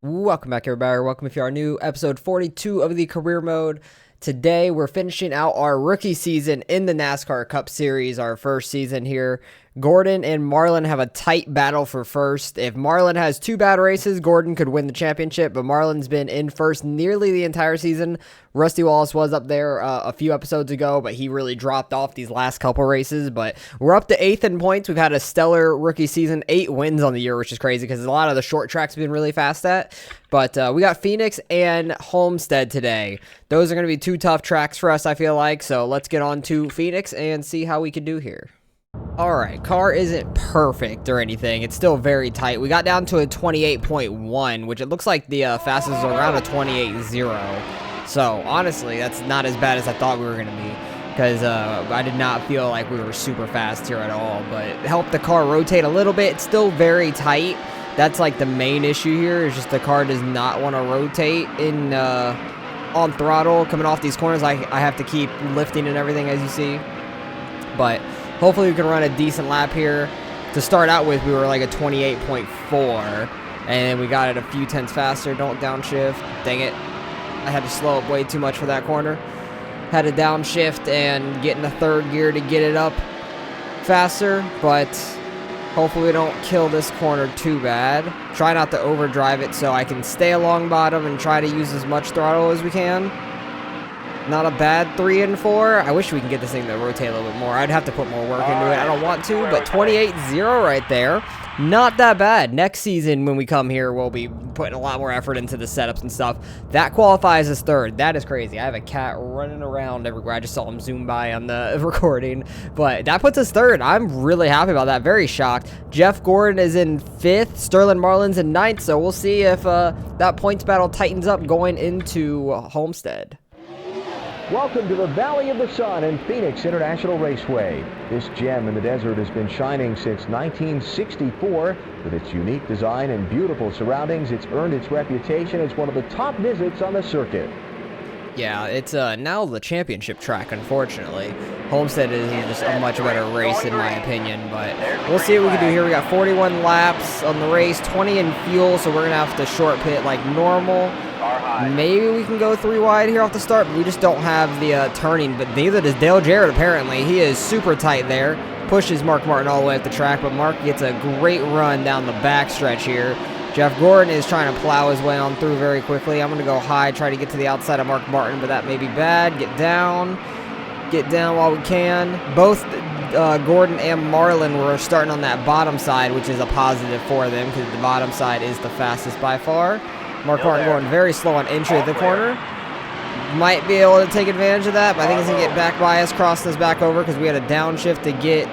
Welcome back, everybody. Welcome if you are new. Episode 42 of the career mode. Today, we're finishing out our rookie season in the Nascar Cup Series, our first season here. Gordon and Marlon have a tight battle for first. If Marlon has two bad races, Gordon could win the championship, but Marlon's been in first nearly the entire season. Rusty Wallace was up there a few episodes ago, but he really dropped off these last couple races. But we're up to 8th in points. We've had a stellar rookie season, 8 wins on the year, which is crazy because a lot of the short tracks have been really fast at. But we got Phoenix and Homestead today. Those are going to be two tough tracks for us, I feel like. So let's get on to Phoenix and see how we can do here. Alright, car isn't perfect or anything. It's still very tight. We got down to a 28.1, which it looks like the fastest is around a 28.0. So, honestly, that's not as bad as I thought we were going to be. Because I did not feel like we were super fast here at all. But it helped the car rotate a little bit. It's still very tight. That's like the main issue here. Is just the car does not want to rotate in on throttle. Coming off these corners, I have to keep lifting and everything, as you see. But hopefully we can run a decent lap here. To start out with, we were like a 28.4. And we got it a few tenths faster. Don't downshift. Dang it. I had to slow up way too much for that corner. Had to downshift and get in the third gear to get it up faster. But hopefully we don't kill this corner too bad. Try not to overdrive it so I can stay along bottom and try to use as much throttle as we can. Not a bad 3 and 4. I wish we can get this thing to rotate a little bit more. I'd have to put more work into it. I don't want to, but 28.0 right there. Not that bad. Next season, when we come here, we'll be putting a lot more effort into the setups and stuff. That qualifies as third. That is crazy. I have a cat running around everywhere. I just saw him zoom by on the recording. But that puts us third. I'm really happy about that. Very shocked. Jeff Gordon is in 5th. Sterling Marlin's in 9th. So we'll see if that points battle tightens up going into Homestead. Welcome to the Valley of the Sun and Phoenix International Raceway. This gem in the desert has been shining since 1964. With its unique design and beautiful surroundings, it's earned its reputation as one of the top visits on the circuit. Yeah, it's now the championship track, unfortunately. Homestead is just a much better race, in my opinion, but we'll see what we can do here. We got 41 laps on the race, 20 in fuel, so we're going to have to short pit like normal. Maybe we can go 3 wide here off the start, but we just don't have the turning. But neither does Dale Jarrett, apparently. He is super tight there. Pushes Mark Martin all the way up the track, but Mark gets a great run down the back stretch here. Jeff Gordon is trying to plow his way on through very quickly. I'm going to go high, try to get to the outside of Mark Martin, but that may be bad. Get down while we can. Both Gordon and Marlon were starting on that bottom side, which is a positive for them because the bottom side is the fastest by far. Mark Martin going very slow on entry at the corner. Might be able to take advantage of that, but I think he's going to get back by us, cross this back over because we had a downshift to get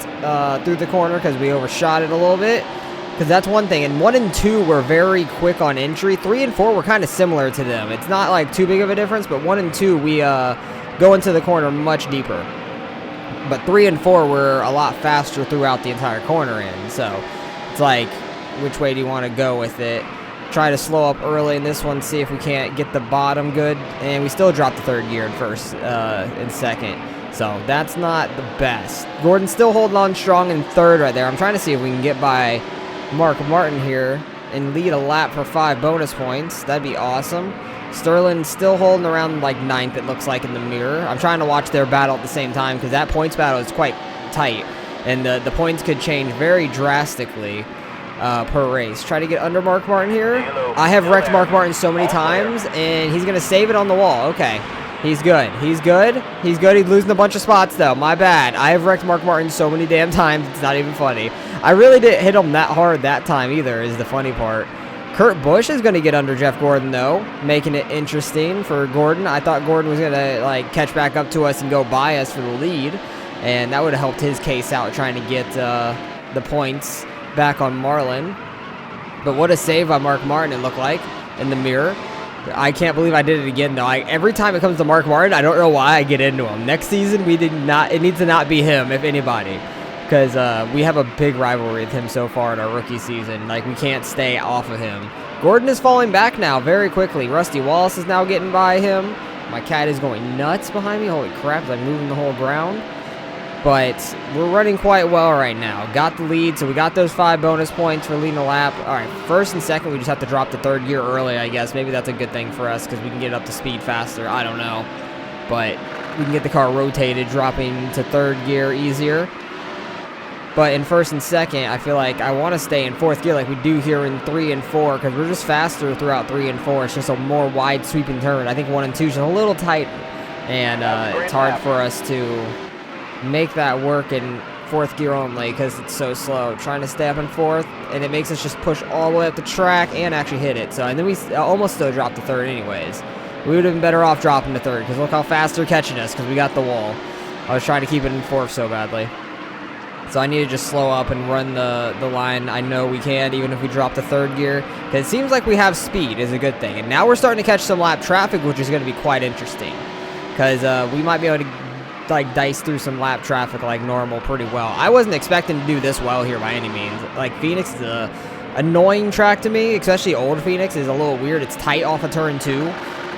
through the corner because we overshot it a little bit. Because that's one thing. And 1 and 2 were very quick on entry. 3 and 4 were kind of similar to them. It's not like too big of a difference, but 1 and 2 we go into the corner much deeper. But 3 and 4 were a lot faster throughout the entire corner in. So it's like, which way do you want to go with it? Try to slow up early in this one, see if we can't get the bottom good. And we still dropped the third gear in first and second. So that's not the best. Gordon's still holding on strong in third right there. I'm trying to see if we can get by Mark Martin here and lead a lap for 5 bonus points. That'd be awesome. Sterling's still holding around like 9th, it looks like, in the mirror. I'm trying to watch their battle at the same time because that points battle is quite tight. And the points could change very drastically per race. Try to get under Mark Martin here. I have wrecked Mark Martin so many times, and he's going to save it on the wall. Okay. He's good. He's good. He's good. He's losing a bunch of spots, though. My bad. I have wrecked Mark Martin so many damn times, it's not even funny. I really didn't hit him that hard that time either, is the funny part. Kurt Busch is going to get under Jeff Gordon, though, making it interesting for Gordon. I thought Gordon was going to like catch back up to us and go by us for the lead, and that would have helped his case out trying to get the points back on Marlon. But what a save by Mark Martin it looked like in the mirror. I can't believe I did it again, though. Every time it comes to Mark Martin, I don't know why I get into him. Next season, it needs to not be him, if anybody. Because we have a big rivalry with him so far in our rookie season. Like, we can't stay off of him. Gordon is falling back now very quickly. Rusty Wallace is now getting by him. My cat is going nuts behind me. Holy crap, I'm moving the whole ground. but we're running quite well right now. Got the lead, so we got those 5 bonus points for leading a lap. All right, first and second, we just have to drop the 3rd gear early, I guess. Maybe that's a good thing for us because we can get up to speed faster. I don't know, but we can get the car rotated, dropping to 3rd gear easier. But in first and second, I feel like I want to stay in 4th gear like we do here in 3 and 4 because we're just faster throughout 3 and 4. It's just a more wide sweeping turn. I think 1 and 2 is just a little tight, and it's hard for us to make that work in 4th gear only because it's so slow. Trying to stay up in 4th, and it makes us just push all the way up the track and actually hit it. So, and then we almost still dropped to 3rd anyways. We would have been better off dropping to 3rd because look how fast they're catching us because we got the wall. I was trying to keep it in 4th so badly. So I need to just slow up and run the line. I know we can, even if we drop to 3rd gear. Because it seems like we have speed is a good thing. And now we're starting to catch some lap traffic, which is going to be quite interesting. Because we might be able to like dice through some lap traffic like normal pretty well. I wasn't expecting to do this well here by any means. Like Phoenix is a annoying track to me, especially old Phoenix is a little weird. It's tight off of turn 2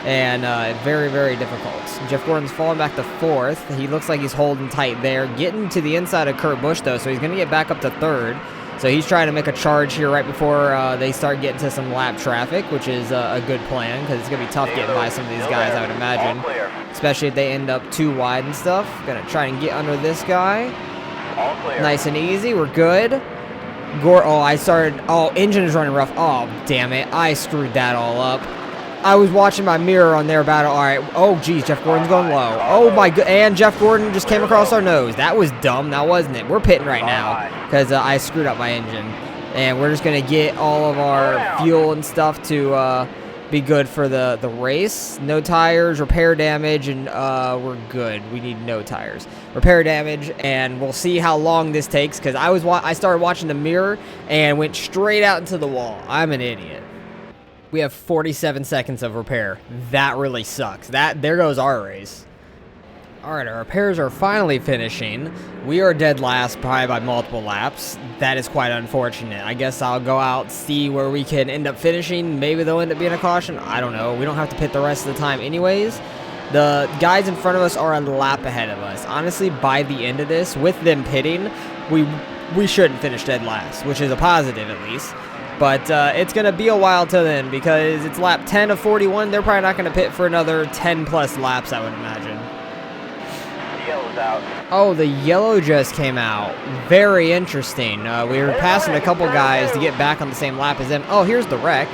and very, very difficult. Jeff Gordon's falling back to 4th. He looks like he's holding tight there. Getting to the inside of Kurt Busch though, so he's going to get back up to 3rd. So he's trying to make a charge here right before they start getting to some lap traffic, which is a good plan because it's going to be tough getting by some of these guys, I would imagine. Especially if they end up too wide and stuff. Going to try and get under this guy. Nice and easy. We're good. Engine is running rough. Oh, damn it. I screwed that all up. I was watching my mirror on their battle. All right. Oh, geez. Jeff Gordon's going low. Oh, my God. And Jeff Gordon just came across our nose. That was dumb. Now, wasn't it? We're pitting right now because I screwed up my engine. And we're just going to get all of our fuel and stuff to be good for the race. No tires, repair damage, and we're good. We need no tires. Repair damage, and we'll see how long this takes because I started watching the mirror and went straight out into the wall. I'm an idiot. We have 47 seconds of repair. That really sucks. There goes our race. All right, our repairs are finally finishing. We are dead last probably by multiple laps. That is quite unfortunate. I guess I'll go out, see where we can end up finishing. Maybe they'll end up being a caution. I don't know. We don't have to pit the rest of the time anyways. The guys in front of us are a lap ahead of us. Honestly, by the end of this, with them pitting, we shouldn't finish dead last, which is a positive at least. But it's going to be a while till then because it's lap 10 of 41. They're probably not going to pit for another 10-plus laps, I would imagine. Out. Oh, the yellow just came out. Very interesting. We were passing a couple guys to get back on the same lap as them. Oh, here's the wreck.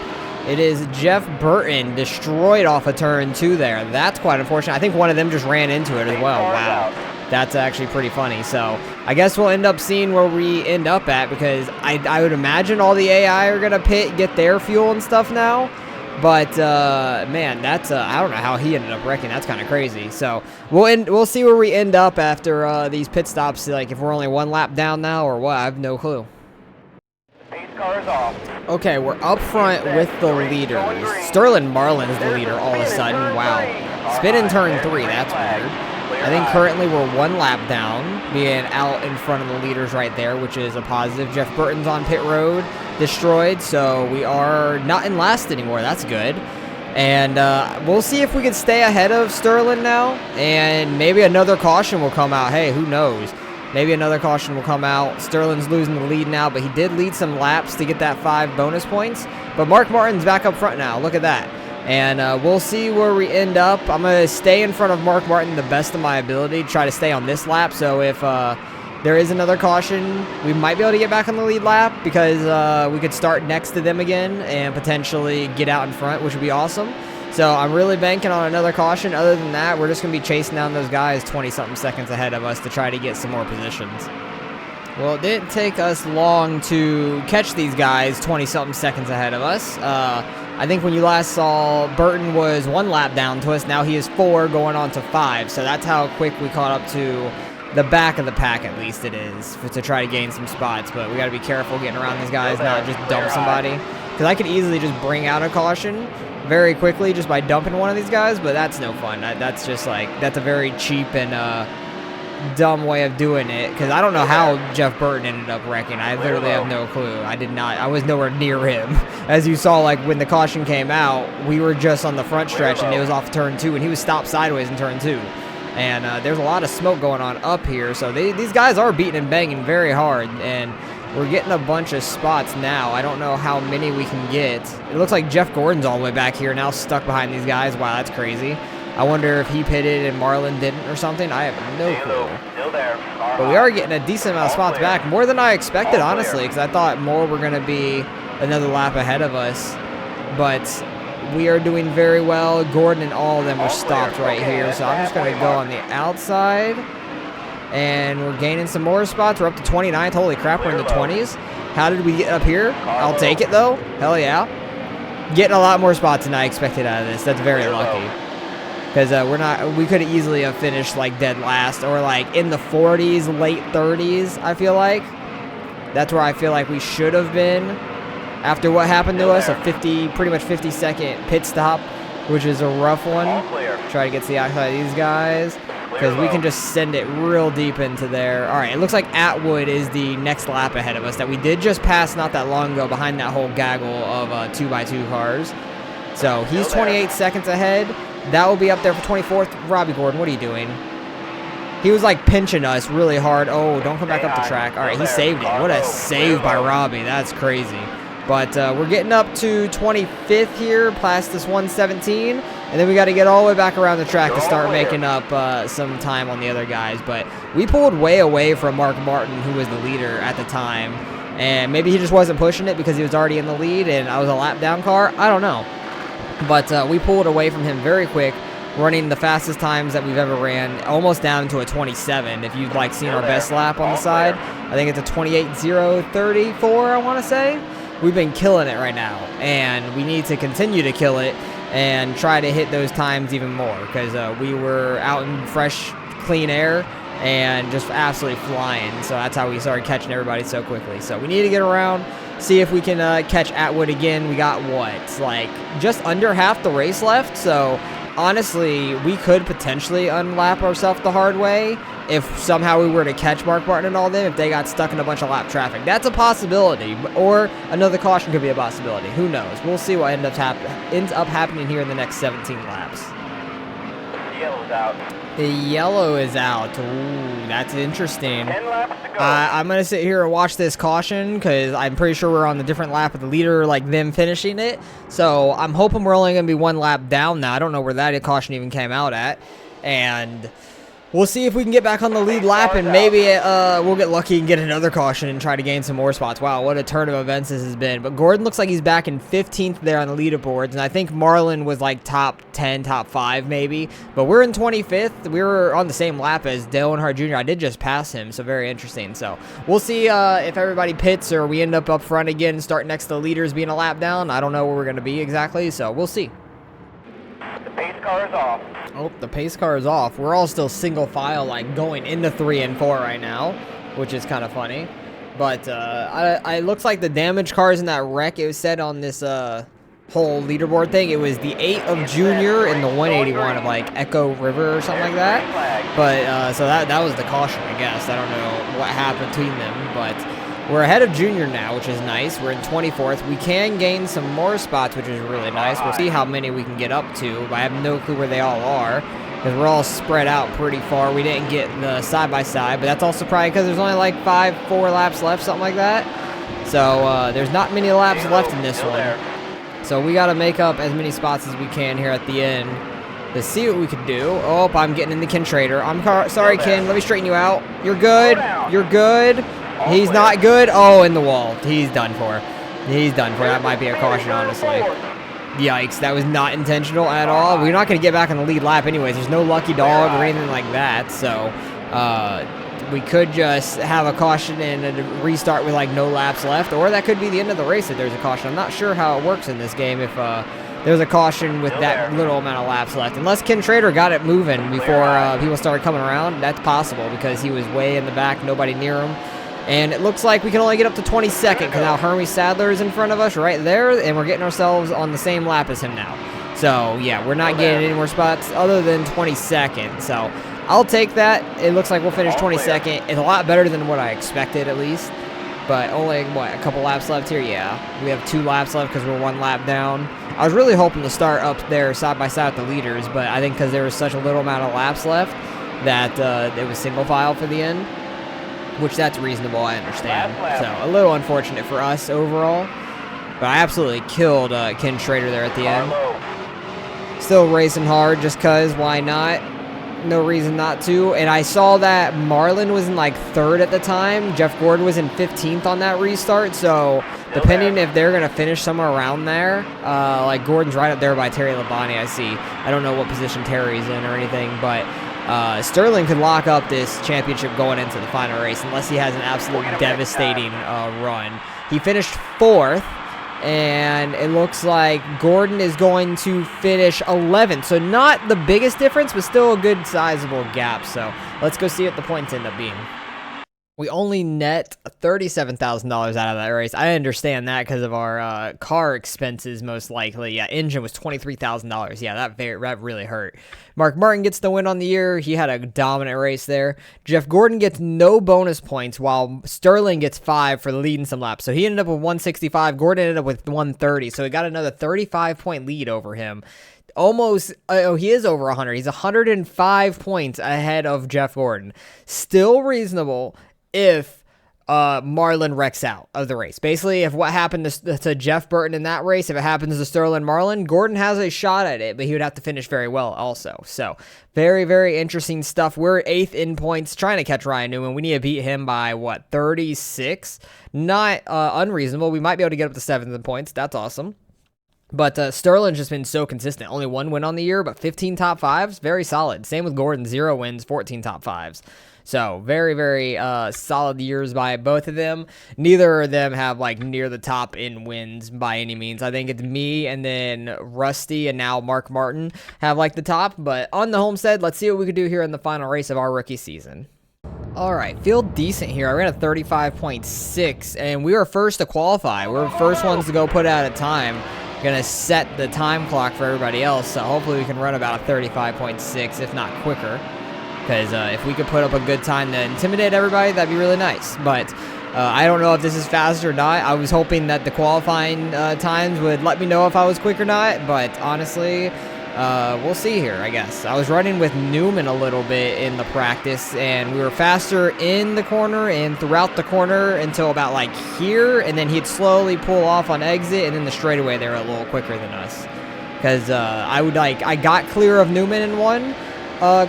It is Jeff Burton destroyed off of turn 2 there. That's quite unfortunate. I think one of them just ran into it as well. Wow. That's actually pretty funny. So I guess we'll end up seeing where we end up at because I would imagine all the AI are going to pit, get their fuel and stuff now. But, man, that's, I don't know how he ended up wrecking. That's kind of crazy. So we'll see where we end up after these pit stops, like if we're only 1 lap down now or what. I have no clue. Okay, we're up front with the leaders. Sterling Marlin's the leader all of a sudden. Wow. Spin in turn 3. That's weird. I think currently we're 1 lap down, being out in front of the leaders right there, which is a positive. Jeff Burton's on pit road, destroyed, so we are not in last anymore. That's good. And we'll see if we can stay ahead of Sterling now, and maybe another caution will come out. Hey, who knows? Maybe another caution will come out. Sterling's losing the lead now, but he did lead some laps to get that 5 bonus points. But Mark Martin's back up front now. Look at that. And we'll see where we end up. I'm going to stay in front of Mark Martin the best of my ability, try to stay on this lap. So if there is another caution, we might be able to get back on the lead lap because we could start next to them again and potentially get out in front, which would be awesome. So I'm really banking on another caution. Other than that, we're just going to be chasing down those guys 20-something seconds ahead of us to try to get some more positions. Well, it didn't take us long to catch these guys 20-something seconds ahead of us. I think when you last saw, Burton was 1 lap down to us. Now he is 4 going on to 5. So that's how quick we caught up to the back of the pack, at least it is, to try to gain some spots. But we got to be careful getting around these guys, not just dump somebody. Because I could easily just bring out a caution very quickly just by dumping one of these guys, but that's no fun. That's just like, that's a very cheap and dumb way of doing it, because I don't know how Jeff Burton ended up wrecking. I literally have no clue. I was nowhere near him. As you saw, like when the caution came out, we were just on the front stretch and it was off turn 2 and he was stopped sideways in turn 2. And there's a lot of smoke going on up here, so these guys are beating and banging very hard, and we're getting a bunch of spots now. I don't know how many we can get. It looks like Jeff Gordon's all the way back here now, stuck behind these guys. Wow, that's crazy. I wonder if he pitted and Marlin didn't or something. I have no clue. Still there. But we are getting a decent amount of spots back, more than I expected, honestly, because I thought more were going to be another lap ahead of us. But we are doing very well. Gordon and all of them are stopped right here, so I'm just going to go on the outside. And we're gaining some more spots. We're up to 29th. Holy crap, we're in the 20s. How did we get up here? I'll take it, though. Hell yeah. Getting a lot more spots than I expected out of this. That's very lucky. Because we could easily have finished like dead last or like in the 40s, late 30s, I feel like. That's where I feel like we should have been after what happened to us, a pretty much 50-second pit stop, which is a rough one. Try to get to the outside of these guys because we can just send it real deep into there. All right, it looks like Atwood is the next lap ahead of us that we did just pass not that long ago behind that whole gaggle of 2x2 cars. So he's 28 seconds ahead. That will be up there for 24th. Robbie Gordon, what are you doing? He was like pinching us really hard. Oh, don't come back up the track. All right, he saved it. What a save by Robbie. That's crazy. But we're getting up to 25th here, past this 117. And then we got to get all the way back around the track to start making up some time on the other guys. But we pulled way away from Mark Martin, who was the leader at the time. And maybe he just wasn't pushing it because he was already in the lead and I was a lap down car. I don't know. But we pulled away from him very quick, running the fastest times that we've ever ran, almost down to a 27. If you've like seen our best lap on the side, I think it's a 28.034, I want to say. We've been killing it right now, and we need to continue to kill it and try to hit those times even more because we were out in fresh, clean air and just absolutely flying. So that's how we started catching everybody so quickly. So we need to get around, see if we can catch Atwood again. We got what, like just under half the race left. So honestly, we could potentially unlap ourselves the hard way if somehow we were to catch Mark Martin and all them, if they got stuck in a bunch of lap traffic. That's a possibility, or another caution could be a possibility. Who knows? We'll see what ends up happening here in the next 17 laps. The yellow's out. The yellow is out. Ooh, that's interesting. 10 laps to go. I'm going to sit here and watch this caution because I'm pretty sure we're on the different lap of the leader, like them finishing it. So I'm hoping we're only going to be one lap down now. I don't know where that caution even came out at. And we'll see if we can get back on the lead lap, and maybe we'll get lucky and get another caution and try to gain some more spots. Wow, what a turn of events this has been. But Gordon looks like he's back in 15th there on the leaderboards, and I think Marlin was like top 10, top 5 maybe. But we're in 25th. We were on the same lap as Dale Earnhardt Jr. I did just pass him, so very interesting. So we'll see if everybody pits or we end up front again and start next to the leaders being a lap down. I don't know where we're going to be exactly, so we'll see. The pace car is off. Oh, the pace car is off. We're all still single file, like going into 3 and 4 right now, which is kind of funny. But it looks like the damaged cars in that wreck, it was said on this whole leaderboard thing, it was the 8 of Junior and the 181 of like Echo River or something like that. But so that was the caution, I guess. I don't know what happened between them, but we're ahead of Junior now, which is nice. We're in 24th. We can gain some more spots, which is really nice. We'll see how many we can get up to. But I have no clue where they all are because we're all spread out pretty far. We didn't get the side-by-side, but that's also probably because there's only like 4 laps left, something like that. So there's not many laps left in this one. So we got to make up as many spots as we can here at the end to see what we can do. Oh, I'm getting in the Ken Trader. I'm sorry, Ken. Let me straighten you out. You're good. You're good. He's not good. Oh, in the wall. He's done for. He's done for. That might be a caution, honestly. Yikes. That was not intentional at all. We're not going to get back on the lead lap anyways. There's no lucky dog or anything like that. So we could just have a caution and a restart with like no laps left. Or that could be the end of the race if there's a caution. I'm not sure how it works in this game if there's a caution with that little amount of laps left. Unless Ken Trader got it moving before people started coming around. That's possible because he was way in the back. Nobody near him. And it looks like we can only get up to 22nd because now Hermie Sadler is in front of us right there, and we're getting ourselves on the same lap as him now. So, yeah, we're not getting any more spots other than 22nd. So, I'll take that. It looks like we'll finish 22nd. It's a lot better than what I expected, at least. But only, what, a couple laps left here? Yeah, we have 2 laps left because we're 1 lap down. I was really hoping to start up there side by side with the leaders, but I think because there was such a little amount of laps left, that it was single file for the end, which that's reasonable, I understand. So a little unfortunate for us overall, but I absolutely killed Ken Schrader there at the end. Still racing hard just because, why not? No reason not to. And I saw that Marlin was in like 3rd at the time. Jeff Gordon was in 15th on that restart. So depending if they're going to finish somewhere around there, like Gordon's right up there by Terry Labonte, I see. I don't know what position Terry's in or anything, but Sterling could lock up this championship going into the final race unless he has an absolutely devastating run. He finished 4th. And it looks like Gordon is going to finish 11th. So not the biggest difference, but still a good sizable gap. So let's go see what the points end up being. We only net $37,000 out of that race. I understand that because of our car expenses, most likely. Yeah, engine was $23,000. Yeah, that really hurt. Mark Martin gets the win on the year. He had a dominant race there. Jeff Gordon gets no bonus points, while Sterling gets 5 for leading some laps. So he ended up with 165. Gordon ended up with 130. So he got another 35-point lead over him. Almost, he is over 100. He's 105 points ahead of Jeff Gordon. Still reasonable if Marlin wrecks out of the race. Basically, if what happened to Jeff Burton in that race, if it happens to Sterling Marlin, Gordon has a shot at it, but he would have to finish very well also. So, very, very interesting stuff. We're 8th in points, trying to catch Ryan Newman. We need to beat him by, 36? Not unreasonable. We might be able to get up to 7th in points. That's awesome. But Sterling's just been so consistent. Only 1 win on the year, but 15 top 5s. Very solid. Same with Gordon. 0 wins, 14 top 5s. So, very, very solid years by both of them. Neither of them have, near the top in wins by any means. I think it's me and then Rusty and now Mark Martin have, the top. But on the Homestead, let's see what we can do here in the final race of our rookie season. All right, feel decent here. I ran a 35.6, and we were first to qualify. We're the first ones to go put out a time. Gonna set the time clock for everybody else, so hopefully we can run about a 35.6, if not quicker. Because if we could put up a good time to intimidate everybody, that'd be really nice. But I don't know if this is fast or not. I was hoping that the qualifying times would let me know if I was quick or not. But honestly, we'll see here, I guess. I was running with Newman a little bit in the practice, and we were faster in the corner and throughout the corner until about here. And then he'd slowly pull off on exit, and then the straightaway they were a little quicker than us. Because I got clear of Newman in one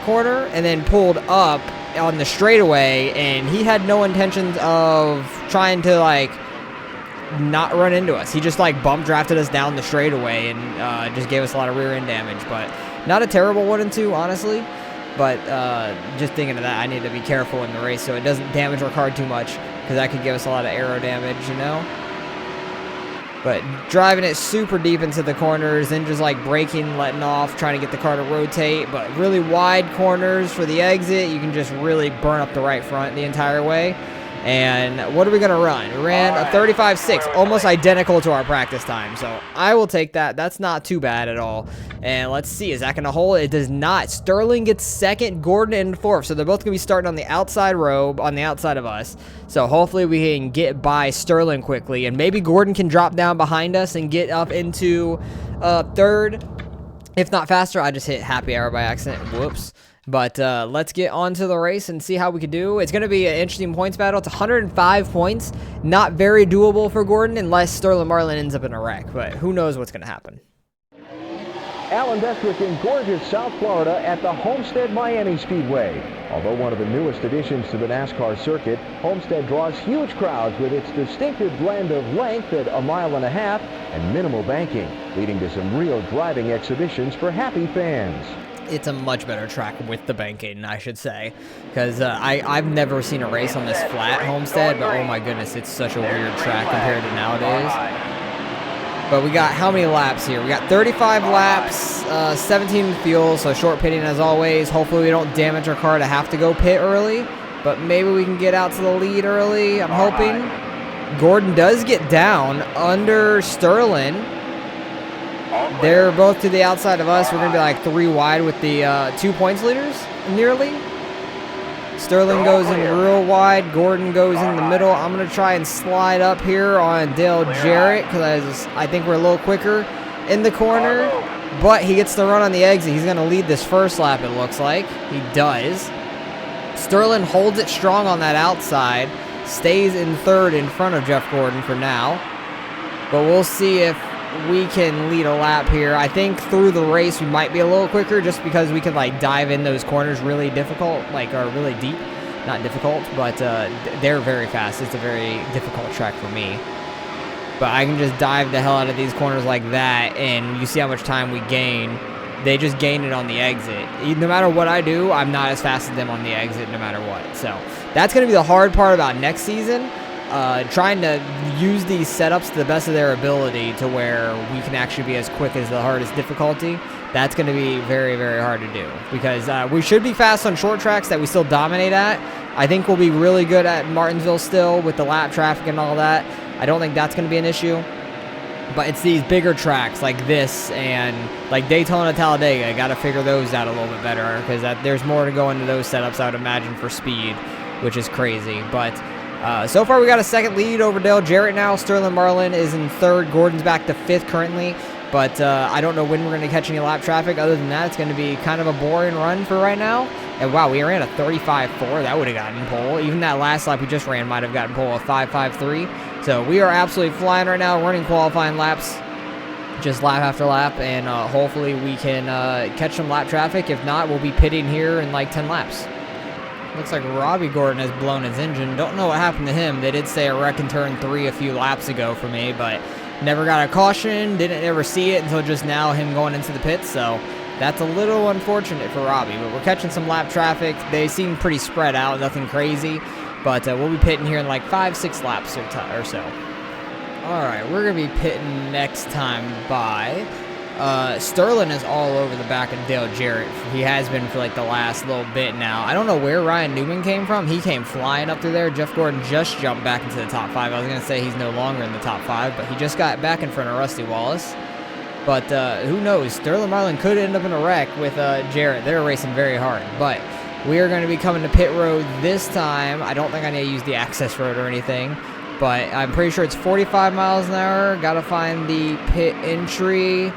corner and then pulled up on the straightaway, and he had no intentions of trying to not run into us. He just bump drafted us down the straightaway and just gave us a lot of rear end damage. But not a terrible 1-2, honestly. But just thinking of that, I need to be careful in the race so it doesn't damage our car too much, because that could give us a lot of aero damage, you know. But driving it super deep into the corners, then just braking, letting off, trying to get the car to rotate. But really wide corners for the exit, you can just really burn up the right front the entire way. And what are we going to run? We ran a 35.6, almost identical to our practice time. So I will take that. That's not too bad at all. And let's see, is that going to hold? It does not. Sterling gets 2nd, Gordon in 4th. So they're both going to be starting on the outside row, on the outside of us. So hopefully we can get by Sterling quickly. And maybe Gordon can drop down behind us and get up into 3rd. If not faster, I just hit happy hour by accident. Whoops. But let's get on to the race and see how we can do. It's going to be an interesting points battle. It's 105 points. Not very doable for Gordon unless Sterling Marlin ends up in a wreck. But who knows what's going to happen. Alan Bestwick in gorgeous South Florida at the Homestead Miami Speedway. Although one of the newest additions to the NASCAR circuit, Homestead draws huge crowds with its distinctive blend of length at 1.5 miles and minimal banking, leading to some real driving exhibitions for happy fans. It's a much better track with the banking, I should say, because I've never seen a race on this flat Homestead, but oh my goodness, it's such a weird track compared to nowadays. But we got how many laps here? We got 35 laps, 17 fuel, so short pitting as always. Hopefully we don't damage our car to have to go pit early, but maybe we can get out to the lead early, I'm hoping. Gordon does get down under Sterling. They're both to the outside of us. We're going to be 3 wide with the 2 points leaders, nearly. Sterling goes in real wide. Gordon goes in the middle. I'm going to try and slide up here on Dale Jarrett because I think we're a little quicker in the corner. But he gets the run on the exit. He's going to lead this first lap, it looks like. He does. Sterling holds it strong on that outside, stays in third in front of Jeff Gordon for now. But we'll see if we can lead a lap here. I think through the race we might be a little quicker just because we can like dive in those corners really difficult, like are really deep. Not difficult, but they're very fast. It's a very difficult track for me. But I can just dive the hell out of these corners like that, and you see how much time we gain. They just gain it on the exit. No matter what I do, I'm not as fast as them on the exit no matter what. So that's going to be the hard part about next season. Trying to use these setups to the best of their ability to where we can actually be as quick as the hardest difficulty. That's going to be very, very hard to do because we should be fast on short tracks that we still dominate at. I think we'll be really good at Martinsville still with the lap traffic and all that. I don't think that's going to be an issue. But it's these bigger tracks like this and like Daytona, Talladega. Got to figure those out a little bit better because there's more to go into those setups, I would imagine, for speed, which is crazy. But so far we got a second lead over Dale Jarrett now. Sterling Marlin is in third. Gordon's back to fifth currently. But I don't know when we're going to catch any lap traffic. Other than that, it's going to be kind of a boring run for right now. And wow, we ran a 35.4. That would have gotten pole. Even that last lap we just ran might have gotten pole, a 5.53. So we are absolutely flying right now, running qualifying laps, just lap after lap. And hopefully we can catch some lap traffic. If not, we'll be pitting here in like 10 laps. Looks like Robbie Gordon has blown his engine. Don't know what happened to him. They did say a wreck in turn 3 a few laps ago for me, but never got a caution, didn't ever see it until just now, him going into the pits, so that's a little unfortunate for Robbie, but we're catching some lap traffic. They seem pretty spread out, nothing crazy, but we'll be pitting here in like 5-6 laps or so. Alright, we're going to be pitting next time by Sterling is all over the back of Dale Jarrett. He has been for like the last little bit now. I don't know where Ryan Newman came from. He came flying up through there. Jeff Gordon just jumped back into the top 5. I was going to say he's no longer in the top 5, but he just got back in front of Rusty Wallace. But who knows? Sterling Marlin could end up in a wreck with Jarrett. They're racing very hard. But we are going to be coming to pit road this time. I don't think I need to use the access road or anything, but I'm pretty sure it's 45 miles an hour. Got to find the pit entry.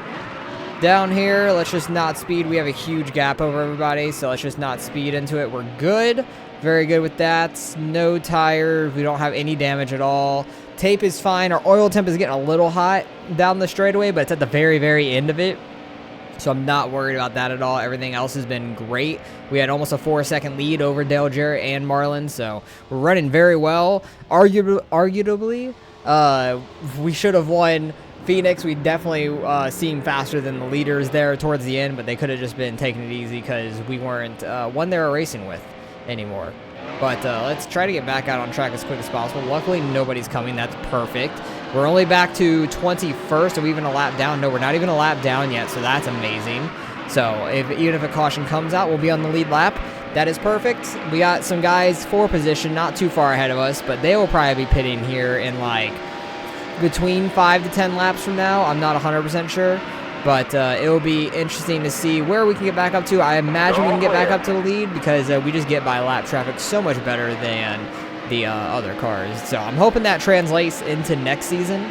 Down here, let's just not speed. We have a huge gap over everybody, so let's just not speed into it. We're good. Very good with that. No tires. We don't have any damage at all. Tape is fine. Our oil temp is getting a little hot down the straightaway, but it's at the very, very end of it. So I'm not worried about that at all. Everything else has been great. We had almost a 4-second lead over Dale Jarrett and Marlin, so we're running very well. Arguably, we should have won Phoenix. We definitely seemed faster than the leaders there towards the end, but they could have just been taking it easy because we weren't one they were racing with anymore. But let's try to get back out on track as quick as possible. Luckily, nobody's coming. That's perfect. We're only back to 21st. Are we even a lap down? No, we're not even a lap down yet, so that's amazing. So even if a caution comes out, we'll be on the lead lap. That is perfect. We got some guys for position, not too far ahead of us, but they will probably be pitting here in like between 5 to 10 laps from now. I'm not 100% sure, but it will be interesting to see where we can get back up to. I imagine we can get back up to the lead because we just get by lap traffic so much better than the other cars. So I'm hoping that translates into next season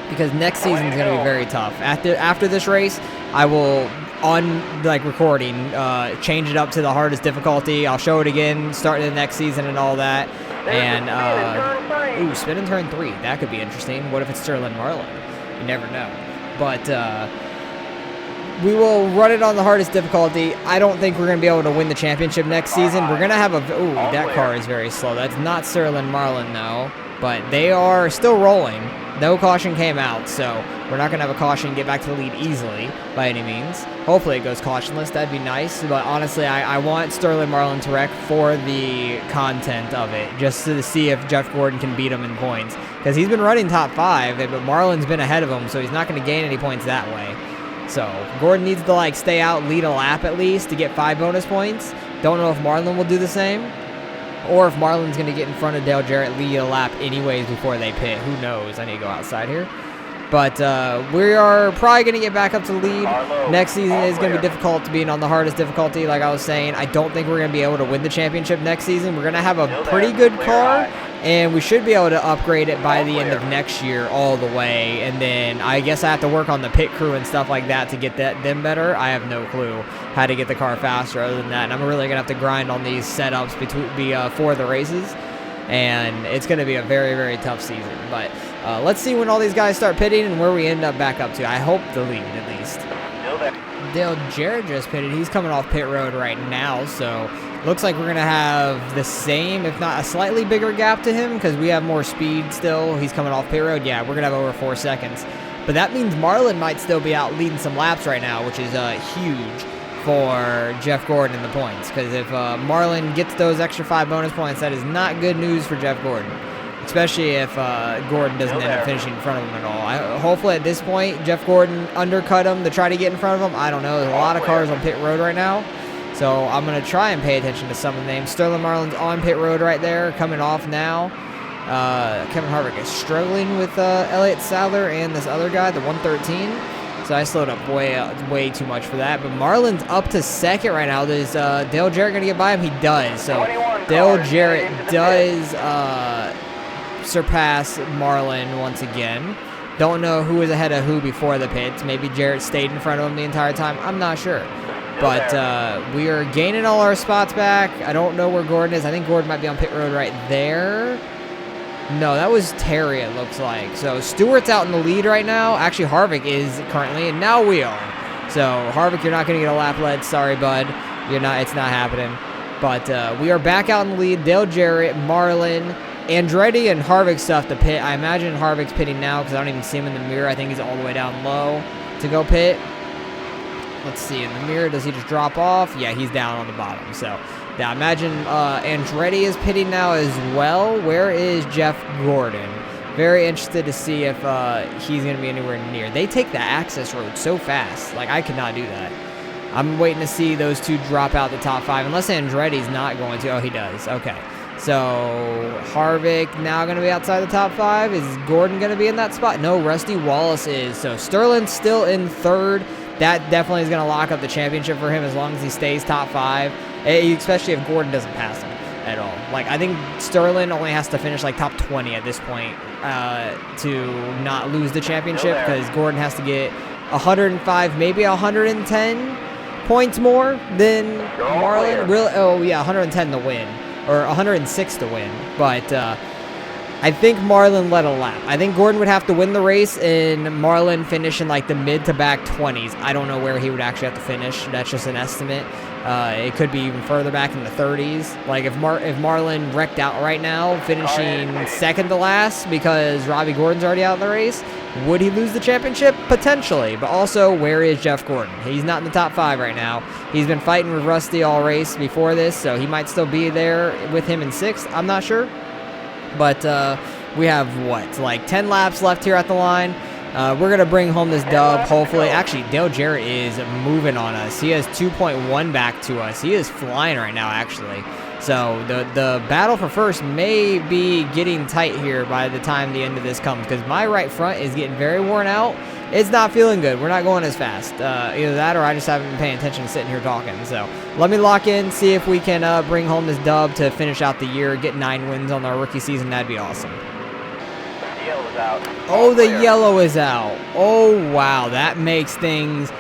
because next season is going to be very tough. After this race, I will, on like recording, change it up to the hardest difficulty. I'll show it again, starting the next season and all that. And, spin in turn 3. That could be interesting. What if it's Sterling Marlin? You never know. But we will run it on the hardest difficulty. I don't think we're going to be able to win the championship next season. We're going to have a... Ooh, that car is very slow. That's not Sterling Marlin, though. But they are still rolling. No caution came out, so we're not going to have a caution get back to the lead easily by any means. Hopefully it goes cautionless. That'd be nice. But honestly, I want Sterling Marlin to wreck for the content of it, just to see if Jeff Gordon can beat him in points. Because he's been running top 5, but Marlin's been ahead of him, so he's not going to gain any points that way. So Gordon needs to like stay out, lead a lap at least to get 5 bonus points. Don't know if Marlin will do the same. Or if Marlin's going to get in front of Dale Jarrett, lead a lap anyways before they pit. Who knows? I need to go outside here. But we are probably going to get back up to the lead. Next season is going to be difficult, being on the hardest difficulty, like I was saying. I don't think we're going to be able to win the championship next season. We're going to have a pretty good car, and we should be able to upgrade it by the end of next year all the way. And then I guess I have to work on the pit crew and stuff like that to get them better. I have no clue how to get the car faster other than that. And I'm really going to have to grind on these setups before the races. And it's going to be a very, very tough season. But let's see when all these guys start pitting and where we end up back up to. I hope the lead, at least. Dale Jarrett just pitted. He's coming off pit road right now, so looks like we're going to have the same, if not a slightly bigger gap to him, because we have more speed still. He's coming off pit road. Yeah, we're going to have over 4 seconds. But that means Marlin might still be out leading some laps right now, which is huge for Jeff Gordon in the points, because if Marlin gets those extra 5 bonus points, that is not good news for Jeff Gordon, especially if Gordon doesn't end up finishing in front of him at all. Hopefully at this point, Jeff Gordon undercut him to try to get in front of him. I don't know. There's a lot of cars on pit road right now, so I'm going to try and pay attention to some of the names. Sterling Marlin's on pit road right there, coming off now. Kevin Harvick is struggling with Elliott Sadler and this other guy, the 113. So I slowed up way too much for that. But Marlin's up to second right now. Is Dale Jarrett going to get by him? He does. So Dale Jarrett does surpass Marlin once again. Don't know who was ahead of who before the pits. Maybe Jarrett stayed in front of him the entire time. I'm not sure. But we are gaining all our spots back. I don't know where Gordon is. I think Gordon might be on pit road right there. No, that was Terry, it looks like. So Stewart's out in the lead right now. Actually, Harvick is currently, and now we are. So Harvick, you're not going to get a lap lead. Sorry, bud. You're not. It's not happening. But we are back out in the lead. Dale Jarrett, Marlin, Andretti, and Harvick stuff to pit. I imagine Harvick's pitting now because I don't even see him in the mirror. I think he's all the way down low to go pit. Let's see. In the mirror, does he just drop off? Yeah, he's down on the bottom. So yeah, I imagine Andretti is pitting now as well. Where is Jeff Gordon? Very interested to see if he's going to be anywhere near. They take the access road so fast. Like, I could not do that. I'm waiting to see those two drop out the top 5. Unless Andretti's not going to. Oh, he does. Okay. So, Harvick now going to be outside the top 5. Is Gordon going to be in that spot? No, Rusty Wallace is. So, Sterling's still in third. That definitely is going to lock up the championship for him as long as he stays top 5. Especially if Gordon doesn't pass him at all. Like, I think Sterling only has to finish like top 20 at this point to not lose the championship, because Gordon has to get 105, maybe 110 points more than Marlin. Really? Oh yeah, 110 to win, or 106 to win. But I think Marlin led a lap. I think Gordon would have to win the race and Marlin finish in like the mid to back 20s. I don't know where he would actually have to finish. That's just an estimate. It could be even further back in the 30s. Like if Marlin wrecked out right now, finishing second to last because Robbie Gordon's already out in the race, would he lose the championship? Potentially. But also, where is Jeff Gordon? He's not in the top 5 right now. He's been fighting with Rusty all race before this, so he might still be there with him in 6th. I'm not sure. But we have, what, like 10 laps left here at the line. We're going to bring home this dub, hopefully. Actually, Dale Jarrett is moving on us. He has 2.1 back to us. He is flying right now, actually. So the battle for first may be getting tight here by the time the end of this comes, because my right front is getting very worn out. It's not feeling good. We're not going as fast. Either that or I just haven't been paying attention sitting here talking. So let me lock in, see if we can bring home this dub to finish out the year, get 9 wins on our rookie season. That'd be awesome. Oh, the yellow is out. Oh, wow. That makes things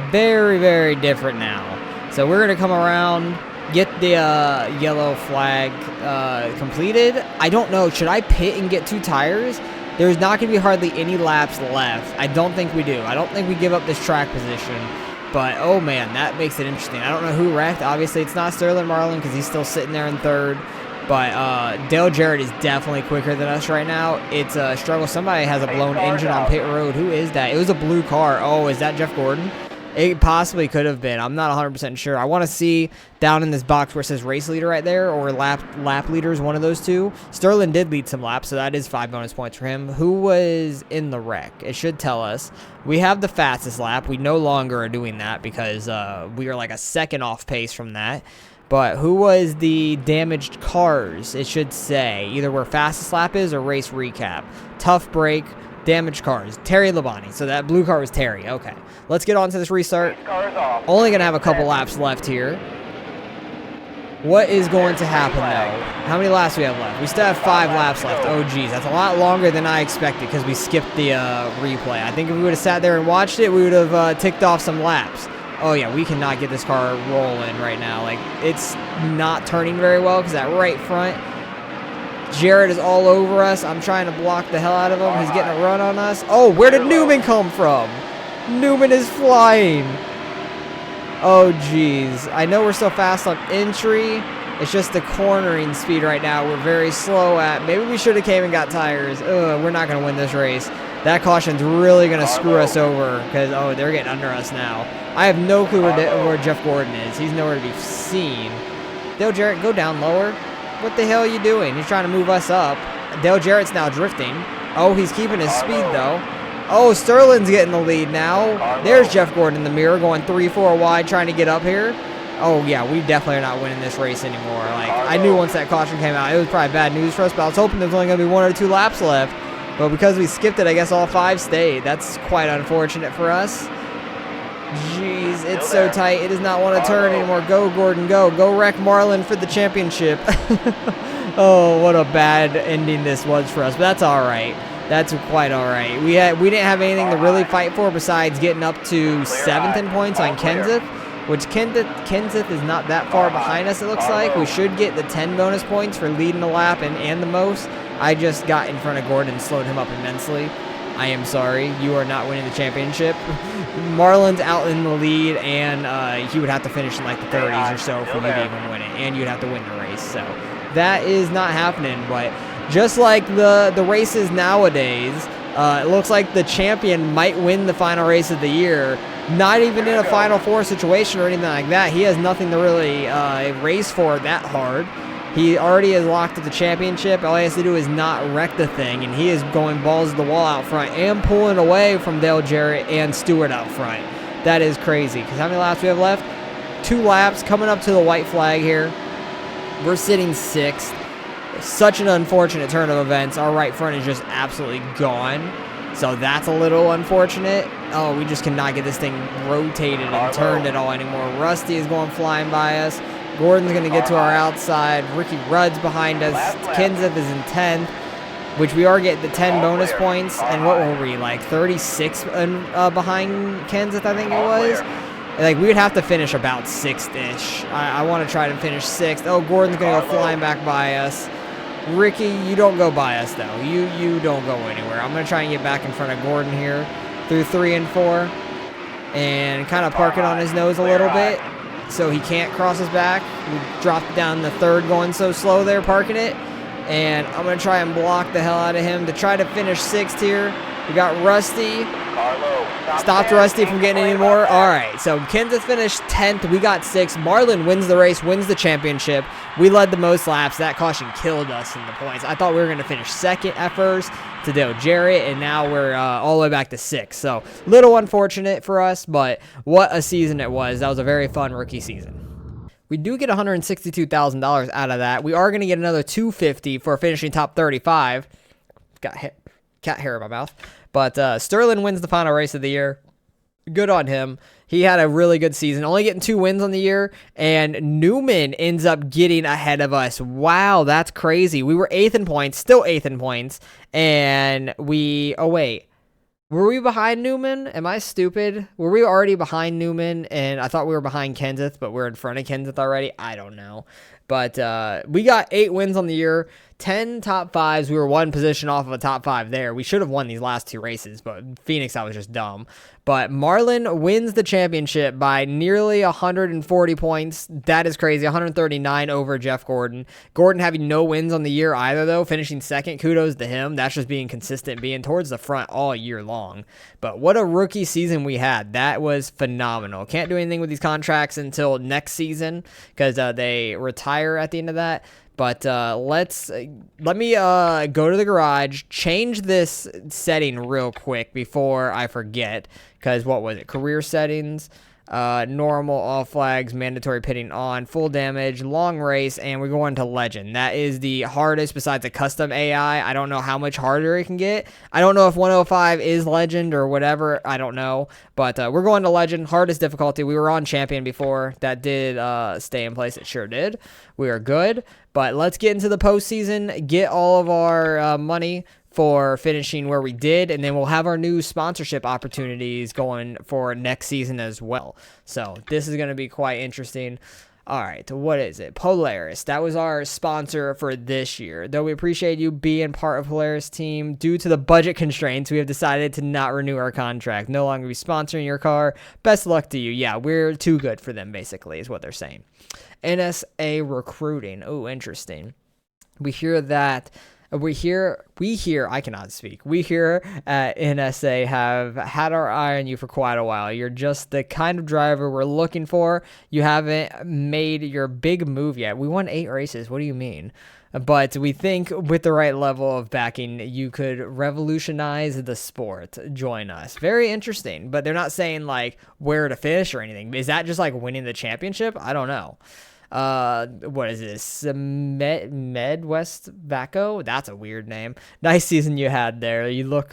very, very different now. So we're going to come around, get the yellow flag completed. I don't know. Should I pit and get 2 tires? There's not going to be hardly any laps left. I don't think we do. I don't think we give up this track position. But, oh, man, that makes it interesting. I don't know who wrecked. Obviously, it's not Sterling Marlin because he's still sitting there in 3rd. But Dale Jarrett is definitely quicker than us right now. It's a struggle. Somebody has a blown engine on pit road. Who is that? It was a blue car. Oh, is that Jeff Gordon? It possibly could have been. I'm not 100% sure. I want to see down in this box where it says race leader right there, or lap leaders, one of those two. Sterling did lead some laps, so that is 5 bonus points for him. Who was in the wreck? It should tell us. We have the fastest lap. We no longer are doing that because we are like a second off pace from that. But who was the damaged cars? It should say either where fastest lap is or race recap. Tough break. Damaged cars. Terry Labonte. So that blue car was Terry. Okay. Let's get on to this restart. Cars off. Only going to have a couple laps left here. What is going to happen, though? How many laps do we have left? We still have 5 laps left. Oh, geez. That's a lot longer than I expected because we skipped the replay. I think if we would have sat there and watched it, we would have ticked off some laps. Oh, yeah. We cannot get this car rolling right now. Like, it's not turning very well because that right front, Jarrett is all over us. I'm trying to block the hell out of him. He's getting a run on us. Oh, where did Newman come from? Newman is flying. Oh, geez. I know we're still fast on entry. It's just the cornering speed right now we're very slow at. Maybe we should have came and got tires. Ugh, we're not going to win this race. That caution's really going to screw us over because, oh, they're getting under us now. I have no clue where Jeff Gordon is. He's nowhere to be seen. Dale Jarrett, go down lower. What the hell are you doing? He's trying to move us up. Dale Jarrett's now drifting. Oh, he's keeping his speed, though. Oh, Sterling's getting the lead now. There's Jeff Gordon in the mirror going 3-4 wide trying to get up here. Oh, yeah, we definitely are not winning this race anymore. Like, I knew once that caution came out, it was probably bad news for us, but I was hoping there was only going to be 1 or 2 laps left. But because we skipped it, I guess all 5 stayed. That's quite unfortunate for us. Jeez, it's so tight. It does not want to turn anymore. Go, Gordon, go. Go wreck Marlin for the championship. Oh, what a bad ending this was for us, but that's all right. That's quite all right. We didn't have anything to really fight for besides getting up to 7th in points on Kenseth, which Kenseth is not that far behind us, it looks like. We should get the 10 bonus points for leading the lap and the most. I just got in front of Gordon and slowed him up immensely. I am sorry. You are not winning the championship. Marlin's out in the lead, and he would have to finish in like the 30s or so for you to even win it, and you'd have to win the race. So that is not happening, but just like the races nowadays, it looks like the champion might win the final race of the year. Not even in a Final Four situation or anything like that. He has nothing to really race for that hard. He already is locked at the championship. All he has to do is not wreck the thing, and he is going balls to the wall out front and pulling away from Dale Jarrett and Stewart out front. That is crazy. Because how many laps do we have left? 2 laps coming up to the white flag here. We're sitting 6th. Such an unfortunate turn of events. Our right front is just absolutely gone. So that's a little unfortunate. Oh, we just cannot get this thing rotated and turned at all anymore. Rusty is going flying by us. Gordon's going to get to our outside. Ricky Rudd's behind us. Kenseth is in 10th, which we are getting the 10 bonus points. And what were we, like 36 behind Kenseth, I think it was? Like, we would have to finish about 6th-ish. I want to try to finish 6th. Oh, Gordon's going to go flying back by us. Ricky, you don't go by us, though. You don't go anywhere. I'm going to try and get back in front of Gordon here through 3 and 4 and kind of park it on his nose a little bit so he can't cross us back. We dropped down the 3rd going so slow there, parking it. And I'm going to try and block the hell out of him to try to finish 6th here. We got Rusty. Stopped Rusty from getting any more. All right, so Kenseth finished 10th. We got 6th. Marlin wins the race, wins the championship. We led the most laps. That caution killed us in the points. I thought we were going to finish 2nd at first to Dale Jarrett, and now we're all the way back to 6th. So, little unfortunate for us, but what a season it was. That was a very fun rookie season. We do get $162,000 out of that. We are going to get another $250 for finishing top 35. Got cat hair in my mouth. But Sterling wins the final race of the year. Good on him. He had a really good season, only getting 2 wins on the year, and Newman ends up getting ahead of us. Wow, that's crazy. We were 8th in points, still 8th in points, and oh wait, were we behind Newman? Am I stupid? Were we already behind Newman, and I thought we were behind Kenseth, but we're in front of Kenseth already? I don't know. But we got 8 wins on the year, 10 top 5s. We were 1 position off of a top 5 there. We should have won these last 2 races, but Phoenix, I was just dumb. But Marlin wins the championship by nearly 140 points. That is crazy. 139 over Jeff Gordon. Gordon having no wins on the year either, though, finishing 2nd. Kudos to him. That's just being consistent, being towards the front all year long. But what a rookie season we had. That was phenomenal. Can't do anything with these contracts until next season because they retire at the end of that. But let me go to the garage, change this setting real quick before I forget. Because what was it? Career settings. normal, all flags, mandatory pitting on, full damage, long race, and we're going to legend. That is the hardest besides a custom AI. I don't know how much harder it can get. I don't know if 105 is legend or whatever. I don't know, but we're going to legend, hardest difficulty. We were on champion before. That did stay in place. It sure did. We are good, but let's get into the postseason, get all of our money for finishing where we did, and then we'll have our new sponsorship opportunities going for next season as well. So this is going to be quite interesting. All right, what is it? Polaris. That was our sponsor for this year. Though we appreciate you being part of Polaris team, due to the budget constraints, we have decided to not renew our contract. No longer be sponsoring your car. Best luck to you. Yeah, we're too good for them, basically, is what they're saying. NSA recruiting. Oh, interesting. We hear that... We hear, I cannot speak. We here at NSA have had our eye on you for quite a while. You're just the kind of driver we're looking for. You haven't made your big move yet. We won 8 races. What do you mean? But we think with the right level of backing, you could revolutionize the sport. Join us. Very interesting. But they're not saying like where to finish or anything. Is that just like winning the championship? I don't know. What is this? Med West Vaco? That's a weird name. Nice season you had there. You look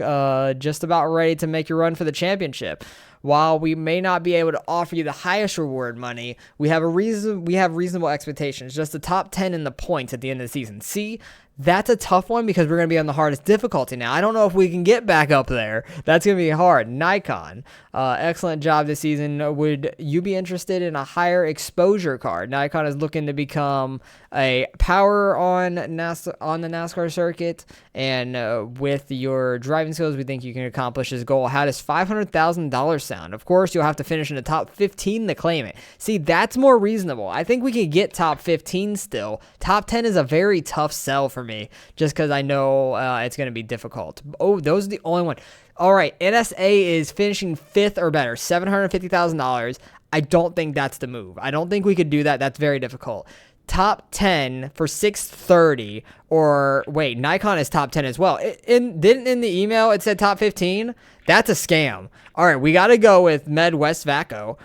just about ready to make your run for the championship. While we may not be able to offer you the highest reward money, we have reasonable expectations. Just the top 10 in the points at the end of the season. See, that's a tough one because we're going to be on the hardest difficulty now. I don't know if we can get back up there. That's going to be hard. Nikon, excellent job this season. Would you be interested in a higher exposure card? Nikon is looking to become a power on the NASCAR circuit, and with your driving skills, we think you can accomplish this goal. How does $500,000 sound? Of course, you'll have to finish in the top 15 to claim it. See, that's more reasonable. I think we could get top 15 still. Top 10 is a very tough sell for me, just because I know it's going to be difficult. Oh, those are the only one. All right, NSA is finishing 5th or better, $750,000. I don't think that's the move. I don't think we could do that. That's very difficult. Top 10 for 630, or wait, Nikon is top 10 as well. Didn't in the email it said top 15? That's a scam. All right, we got to go with Med West Vaco.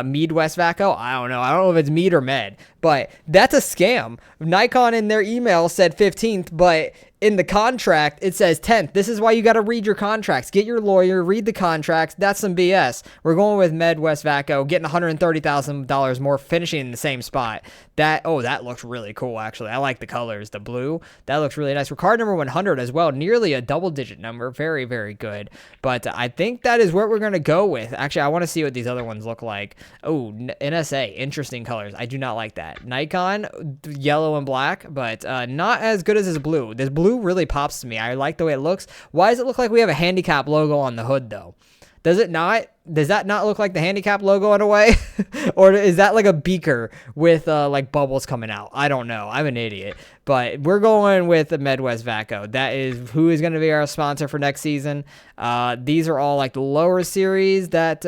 Mead West Vaco? I don't know if it's Mead or Med, but that's a scam. Nikon in their email said 15th, but in the contract, it says 10th. This is why you got to read your contracts. Get your lawyer, read the contracts. That's some BS. We're going with Med West Vaco, getting $130,000 more, finishing in the same spot. That looks really cool, actually. I like the colors. The blue, that looks really nice. We're card number 100 as well, nearly a double-digit number. Very, very good. But I think that is what we're going to go with. Actually, I want to see what these other ones look like. Oh, NSA, interesting colors. I do not like that. Nikon, yellow and black, but not as good as this blue. This blue really pops to me. I like the way it looks. Why does it look like we have a handicap logo on the hood, though? Does it not? Does that not look like the handicap logo in a way? Or is that like a beaker with like bubbles coming out? I don't know. I'm an idiot. But we're going with the Midwest Vaco. That is who is going to be our sponsor for next season. These are all like the lower series that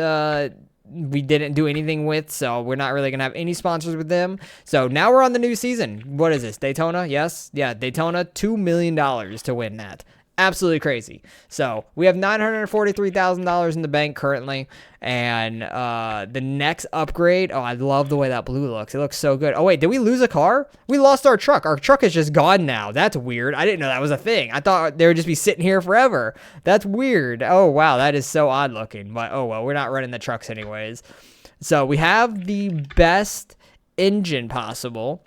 we didn't do anything with, so we're not really going to have any sponsors with them. So now we're on the new season. What is this? Daytona? Yes. Yeah, Daytona, $2 million to win that. Absolutely crazy. So we have $943,000 in the bank currently, and the next upgrade, oh, I love the way that blue looks. It looks so good. Oh wait, did we lose a car? We lost our truck. Our truck is just gone now. That's weird. I didn't know that was a thing. I thought they would just be sitting here forever. That's weird. Oh wow, that is so odd looking, but oh well, we're not running the trucks anyways. So we have the best engine possible.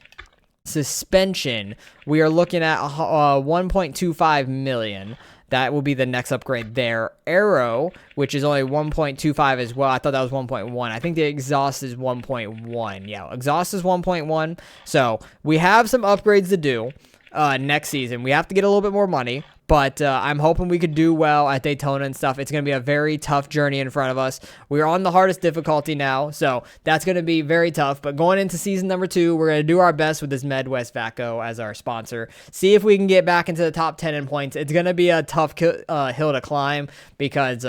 Suspension, we are looking at 1.25 million. That will be the next upgrade there. Aero, which is only 1.25 as well. I thought that was 1.1. I think the exhaust is 1.1. Yeah, exhaust is 1.1. So we have some upgrades to do next season. We have to get a little bit more money. But I'm hoping we could do well at Daytona and stuff. It's going to be a very tough journey in front of us. We're on the hardest difficulty now, so that's going to be very tough. But going into season number 2, we're going to do our best with this Midwest Vaco as our sponsor. See if we can get back into the top 10 in points. It's going to be a tough hill to climb because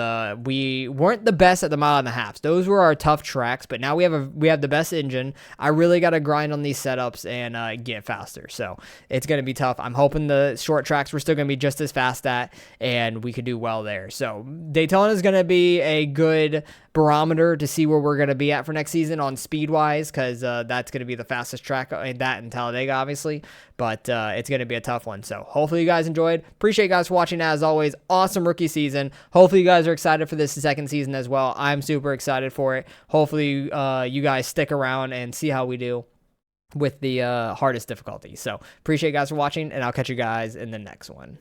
we weren't the best at the mile and a half. Those were our tough tracks, but now we have the best engine. I really got to grind on these setups and get faster. So it's going to be tough. I'm hoping the short tracks we're still going to be just as as fast at, and we could do well there. So Daytona is going to be a good barometer to see where we're going to be at for next season on speed wise, because that's going to be the fastest track, that and Talladega obviously, but it's going to be a tough one. So hopefully you guys enjoyed. Appreciate you guys for watching. As always, awesome rookie season. Hopefully you guys are excited for this second season as well. I'm super excited for it. Hopefully you guys stick around and see how we do with the hardest difficulty. So appreciate you guys for watching, and I'll catch you guys in the next one.